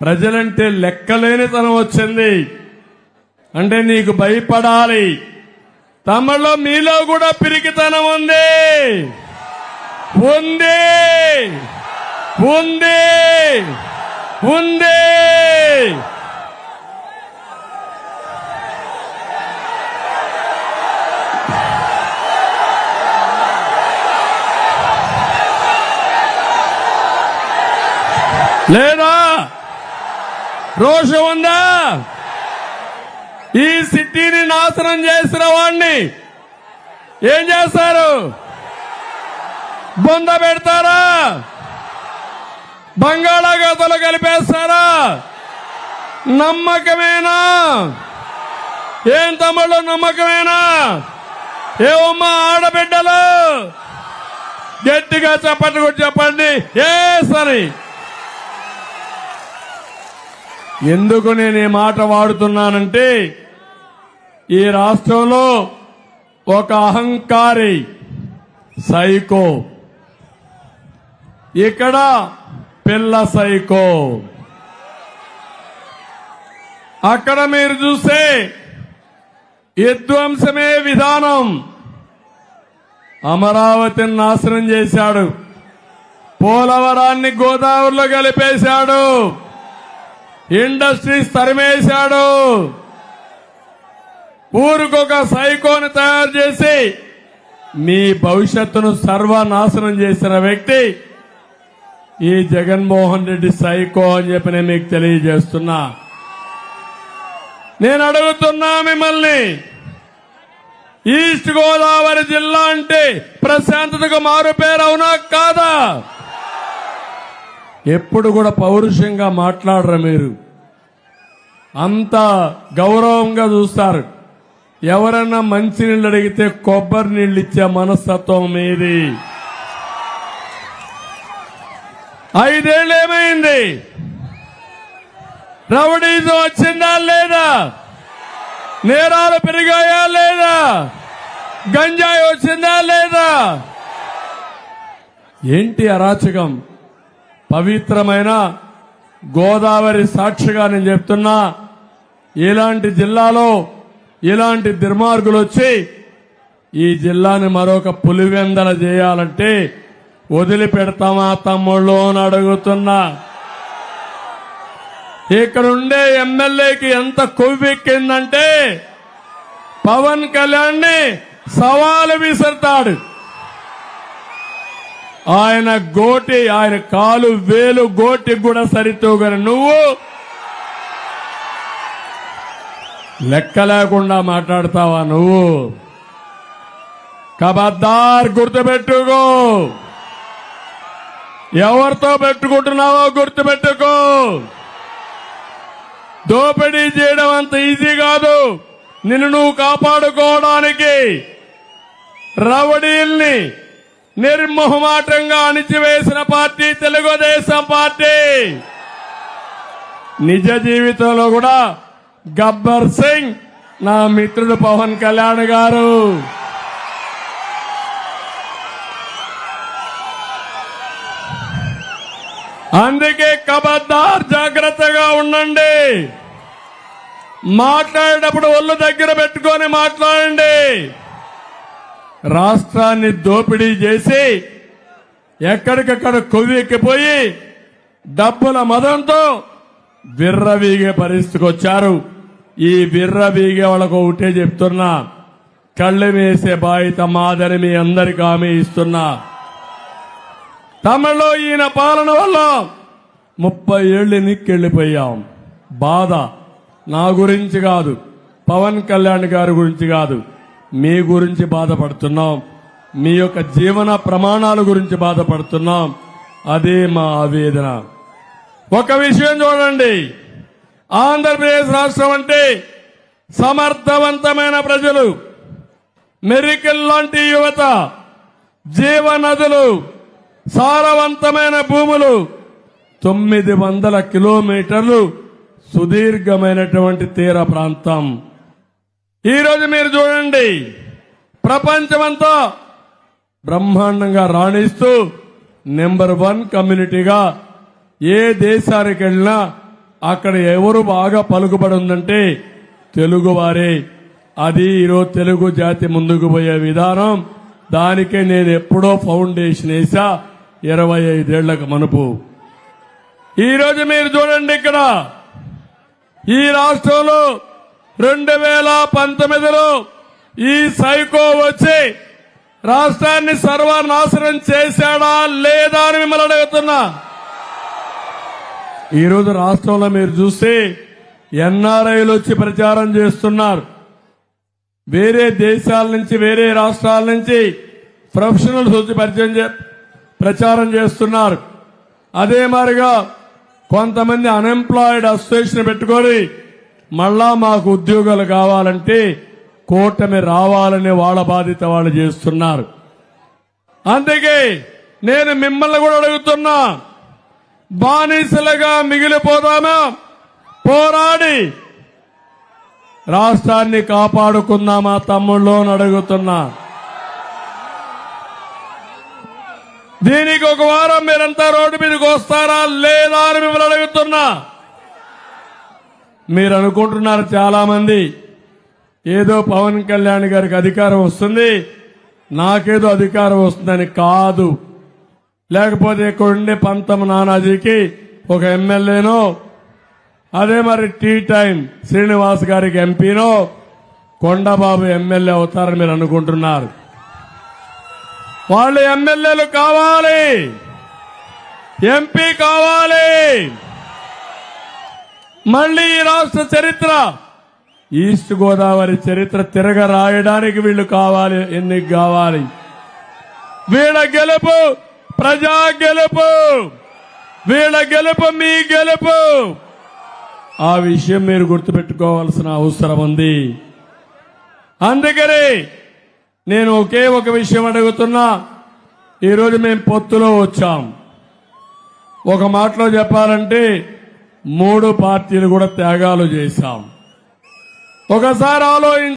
ప్రజలంటే లెక్కలేనితనం వచ్చింది. అంటే నీకు భయపడాలి. తమలో మీలో కూడా పిరికితనం ఉంది ఉంది ఉంది ఉంది. లేదా రోషం ఉందా? ఈ సిటీని నాశనం చేసిన వాడిని ఏం చేస్తారు? బొంద పెడతారా? బంగాళాఖాతంలో కలిపేస్తారా? నమ్మకమేనా? ఏం తమ్ముళ్ళు నమ్మకమేనా? ఏమమ్మా ఆడబిడ్డలు గట్టిగా చెప్పండి, కూడా చెప్పండి. ఏ సరే, ఎందుకు నేను ఈ మాట వాడుతున్నానంటే ఈ రాష్ట్రంలో ఒక అహంకారి సైకో, ఇక్కడ పిల్ల సైకో. అక్కడ మీరు చూస్తే విధ్వంసమే విధానం. అమరావతిని నాశనం చేశాడు, పోలవరాన్ని గోదావరిలో కలిపేశాడు, ఇండస్ట్రీస్ తరిమేశాడు. ఊరికొక సైకోని తయారు చేసి మీ భవిష్యత్తును సర్వనాశనం చేసిన వ్యక్తి ఈ జగన్మోహన్ రెడ్డి సైకో అని చెప్పి నేను మీకు తెలియజేస్తున్నా. నేను అడుగుతున్నా మిమ్మల్ని, ఈస్ట్ గోదావరి జిల్లా అంటే ప్రశాంతతకు మారుపేరు అవునా కాదా? ఎప్పుడు కూడా పౌరుషంగా మాట్లాడరు. మీరు అంత గౌరవంగా చూస్తారు. ఎవరన్నా మంచినీళ్ళు అడిగితే కొబ్బరి నీళ్ళు ఇచ్చే మనస్తత్వం మీది. 5 ఏళ్ళు ఏమైంది? రౌడీజం వచ్చిందా లేదా? నేరాలు పెరిగాయా లేదా? గంజాయి వచ్చిందా లేదా? ఏంటి అరాచకం? పవిత్రమైన గోదావరి సాక్షిగా నేను చెప్తున్నా, ఇలాంటి జిల్లాలో ఇలాంటి దుర్మార్గులు వచ్చి ఈ జిల్లాని మరొక పులివెందల చేయాలంటే వదిలిపెడతామా తమ్ముళ్ళు అని అడుగుతున్నా. ఇక్కడుండే ఎమ్మెల్యేకి ఎంత కొవ్వెక్కిందంటే పవన్ కళ్యాణ్ ని సవాలు విసురుతాడు. ఆయన గోటి, ఆయన కాలు వేలు గోటి కూడా సరితూగని నువ్వు లెక్క లేకుండా మాట్లాడతావా? నువ్వు ఖబర్దార్, గుర్తుపెట్టుకో. ఎవరితో పెట్టుకుంటున్నావో గుర్తుపెట్టుకో. దోపిడీ చేయడం అంత ఈజీ కాదు. నిన్ను నువ్వు కాపాడుకోవడానికి రౌడీల్ని నిర్మోహమాటంగా అణిచివేసిన పార్టీ తెలుగుదేశం పార్టీ. నిజ జీవితంలో కూడా గబ్బర్ సింగ్ నా మిత్రుడు పవన్ కళ్యాణ్ గారు. అందుకే ఖబర్దార్, జాగ్రత్తగా ఉండండి. మాట్లాడేటప్పుడు ఒళ్ళు దగ్గర పెట్టుకొని మాట్లాడండి. రాష్ట్రాన్ని దోపిడీ చేసి ఎక్కడికక్కడ కొవ్వెక్కిపోయి డబ్బుల మదంతో విర్రవీగే పరిస్థితికి వచ్చారు. ఈ విర్రవీగే వాళ్ళకు ఒకటే చెప్తున్నా, కళ్ళు వేసే బాధ్యత మాదని మీ అందరికీ హామీ ఇస్తున్నా. తమలో ఈయన పాలన వల్ల 30 ఏళ్లు నిక్కెళ్లిపోయాం. బాధ నా గురించి కాదు, పవన్ కళ్యాణ్ గారి గురించి కాదు, మీ గురించి బాధపడుతున్నాం. మీ యొక్క జీవన ప్రమాణాల గురించి బాధపడుతున్నాం. అదే మా ఆవేదన. ఒక విషయం చూడండి, ఆంధ్రప్రదేశ్ రాష్ట్రం అంటే సమర్థవంతమైన ప్రజలు, మెరికల్ లాంటి యువత, జీవనదులు, సారవంతమైన భూములు, 900 కిలోమీటర్లు సుదీర్ఘమైనటువంటి తీర ప్రాంతం. ఈరోజు మీరు చూడండి, ప్రపంచమంతా బ్రహ్మాండంగా రాణిస్తూ నెంబర్ 1 కమ్యూనిటీగా ఏ దేశానికి వెళ్ళినా అక్కడ ఎవరు బాగా పలుకుబడి ఉందంటే తెలుగువారే. అది ఈరోజు తెలుగు జాతి ముందుకు పోయే విధానం. దానికే నేను ఎప్పుడో ఫౌండేషన్ వేసా 25 ఏళ్లకు మనుపు. ఈరోజు మీరు చూడండి, ఇక్కడ ఈ రాష్ట్రంలో 2019లో ఈ సైకో వచ్చి రాష్ట్రాన్ని సర్వనాశనం చేశాడా లేదా అని మిమ్మల్ని అడుగుతున్నా. ఈరోజు రాష్ట్రంలో మీరు చూస్తే ఎన్ఆర్ఐలు వచ్చి ప్రచారం చేస్తున్నారు. వేరే దేశాల నుంచి, వేరే రాష్ట్రాల నుంచి ప్రొఫెషనల్స్ వచ్చి ప్రచారం చేస్తున్నారు. అదే మాదిరిగా కొంతమంది అన్ఎంప్లాయిడ్ అసోసియేషన్ పెట్టుకొని మళ్ళా మాకు ఉద్యోగాలు కావాలంటే కూటమి రావాలని వాళ్ళ బాధ్యత వాళ్ళు చేస్తున్నారు. అందుకే నేను మిమ్మల్ని కూడా అడుగుతున్నా, బానిసలుగా మిగిలిపోదామా? పోరాడి రాష్ట్రాన్ని కాపాడుకుందామా తమ్ముళ్ళు అని అడుగుతున్నా. దీనికి ఒక వారం మీరంతా రోడ్డు మీదకి వస్తారా లేదా అని మిమ్మల్ని అడుగుతున్నా. మీరు అనుకుంటున్నారు చాలా మంది ఏదో పవన్ కళ్యాణ్ గారికి అధికారం వస్తుంది, నాకేదో అధికారం వస్తుందని. కాదు. లేకపోతే ఇక్కడ ఉండే పంతం నానాజీకి ఒక ఎమ్మెల్యేనో, అదే మరి టీ టైం శ్రీనివాస్ గారికి ఎంపీనో, కొండబాబు ఎమ్మెల్యే అవుతారని మీరు అనుకుంటున్నారు. వాళ్ళు ఎమ్మెల్యేలు కావాలి, ఎంపీ కావాలి. మళ్ళీ ఈ రాష్ట్ర చరిత్ర, ఈస్ట్ గోదావరి చరిత్ర తిరగ రాయడానికి వీళ్ళు కావాలి, ఎన్నిక కావాలి. వీళ్ళ గెలుపు ప్రజా గెలుపు, వీళ్ళ గెలుపు మీ గెలుపు. ఆ విషయం మీరు గుర్తుపెట్టుకోవాల్సిన అవసరం ఉంది. అందుకని నేను ఒకే ఒక విషయం అడుగుతున్నా. ఈరోజు మేము పొత్తులో వచ్చాం. ఒక మాటలో చెప్పాలంటే 3 పార్టీలు కూడా త్యాగాలు చేశాం. ఒకసారి ఆలోచించండి.